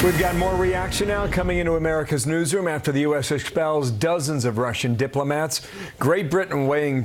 We've got more reaction now coming into America's newsroom after the U.S. expels dozens of Russian diplomats. Great Britain weighing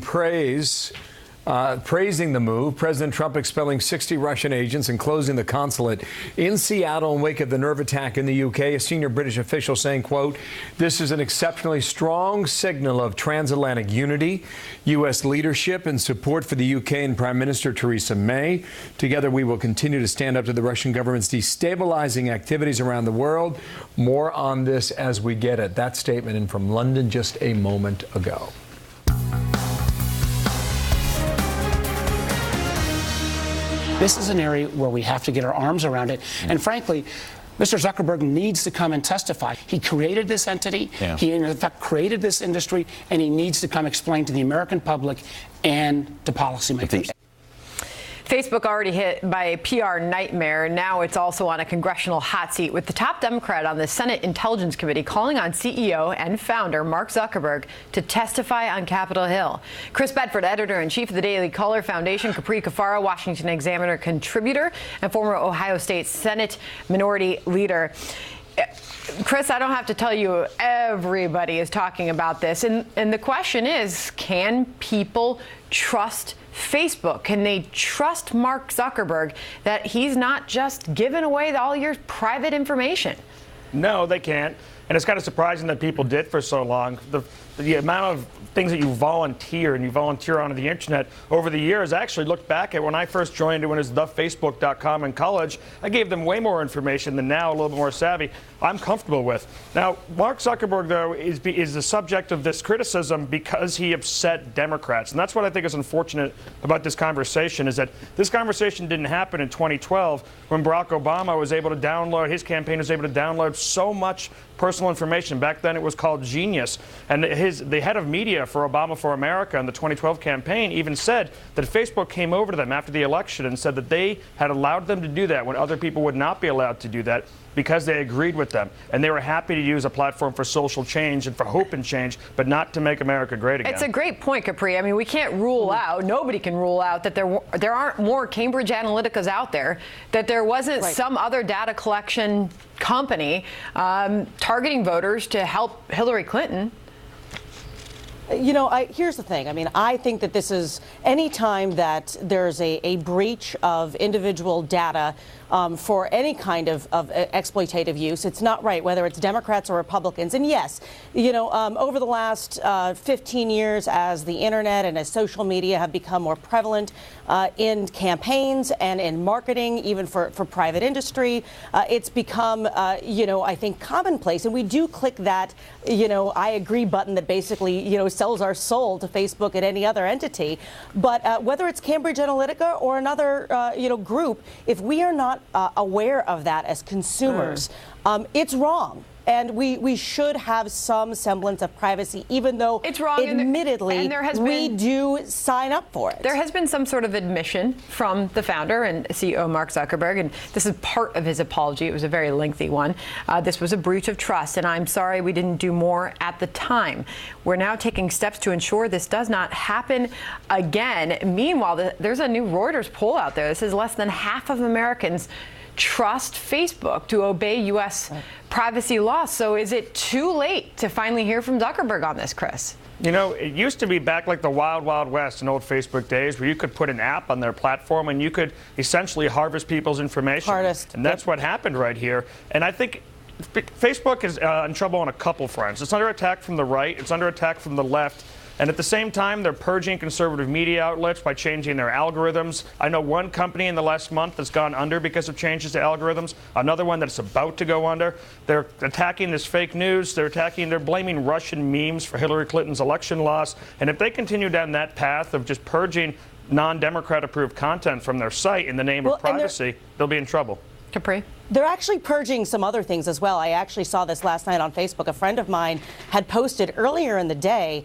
praising the move. President Trump expelling 60 Russian agents and closing the consulate in Seattle in wake of the nerve attack in the UK. A senior British official saying, quote, "This is an exceptionally strong signal of transatlantic unity, U.S. leadership and support for the UK and Prime Minister Theresa May. Together we will continue to stand up to the Russian government's destabilizing activities around the world." More on this as we get it. That statement in from London just a moment ago. This is an area where we have to get our arms around it. And frankly, Mr. Zuckerberg needs to come and testify. He created this entity. Yeah. He, in fact, created this industry, and he needs to come explain to the American public and to policymakers. Facebook already hit by a PR nightmare. Now it's also on a congressional hot seat with the top Democrat on the Senate Intelligence Committee calling on CEO and founder Mark Zuckerberg to testify on Capitol Hill. Chris Bedford, editor-in-chief of the Daily Caller Foundation, CapriCafaro, Washington Examiner contributor, and former Ohio State Senate Minority Leader. Chris, I don't have to tell you, everybody is talking about this. And the question is, can people trust Facebook? Can they trust Mark Zuckerberg that he's not just giving away all your private information? No, they can't. And it's kind of surprising that people did for so long. The amount of things that you volunteer on the internet over the years. I actually looked back at when I first joined it when it was thefacebook.com in college. I gave them way more information than now, a little bit more savvy. I'm comfortable with. Now, Mark Zuckerberg, though, is the subject of this criticism because he upset Democrats. And that's what I think is unfortunate about this conversation, is that this conversation didn't happen in 2012 when Barack Obama was able to download, his campaign was able to download so much personal information. Back then it was called Genius. And the head of media for Obama for America in the 2012 campaign even said that Facebook came over to them after the election and said that they had allowed them to do that when other people would not be allowed to do that, because they agreed with them. And they were happy to use a platform for social change and for hope and change, but not to make America great again. It's a great point, Capri. I mean, we can't rule out, nobody can rule out that there aren't more Cambridge Analyticas out there, that there wasn't some other data collection company targeting voters to help Hillary Clinton. You know, here's the thing. I mean, I think that this is any time that there's a breach of individual data for any kind of exploitative use, it's not right, whether it's Democrats or Republicans. And yes, you know, over the last 15 years, as the internet and as social media have become more prevalent in campaigns and in marketing, even for private industry, it's become, you know, I think commonplace. And we do click that, you know, I agree button that basically, you know, sells our soul to Facebook and any other entity. But whether it's Cambridge Analytica or another, you know, group, if we are not aware of that as consumers, it's wrong. And we should have some semblance of privacy, even though it's wrong, admittedly, we do sign up for it. There has been some sort of admission from the founder and CEO Mark Zuckerberg, and this is part of his apology. It was a very lengthy one. This was a breach of trust, and I'm sorry we didn't do more at the time. We're now taking steps to ensure this does not happen again. Meanwhile, there's a new Reuters poll out there that says less than half of Americans trust Facebook to obey U.S. privacy laws. So is it too late to finally hear from Zuckerberg on this, Chris? You know, it used to be back like the wild, wild west in old Facebook days where you could put an app on their platform and you could essentially harvest people's information. And that's what happened right here. And I think Facebook is in trouble on a couple fronts. It's under attack from the right. It's under attack from the left. And at the same time, they're purging conservative media outlets by changing their algorithms. I know one company in the last month that's gone under because of changes to algorithms, another one that's about to go under. They're attacking this fake news. They're blaming Russian memes for Hillary Clinton's election loss. And if they continue down that path of just purging non-Democrat approved content from their site in the name of privacy, they'll be in trouble. Capri? They're actually purging some other things as well. I actually saw this last night on Facebook. A friend of mine had posted earlier in the day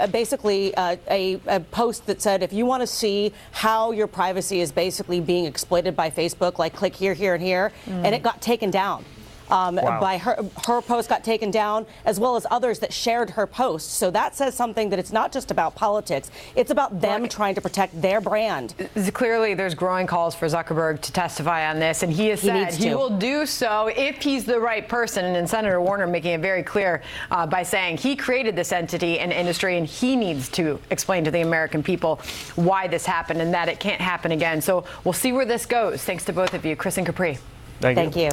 basically a post that said, if you want to see how your privacy is basically being exploited by Facebook, like click here, here, and here, and it got taken down. by her post got taken down, as well as others that shared her post. So that says something that it's not just about politics. It's about them trying to protect their brand. Clearly, there's growing calls for Zuckerberg to testify on this, and he has said he will do so if he's the right person. And Senator Warner making it very clear by saying he created this entity and industry, and he needs to explain to the American people why this happened and that it can't happen again. So we'll see where this goes. Thanks to both of you, Chris and Capri. Thank you.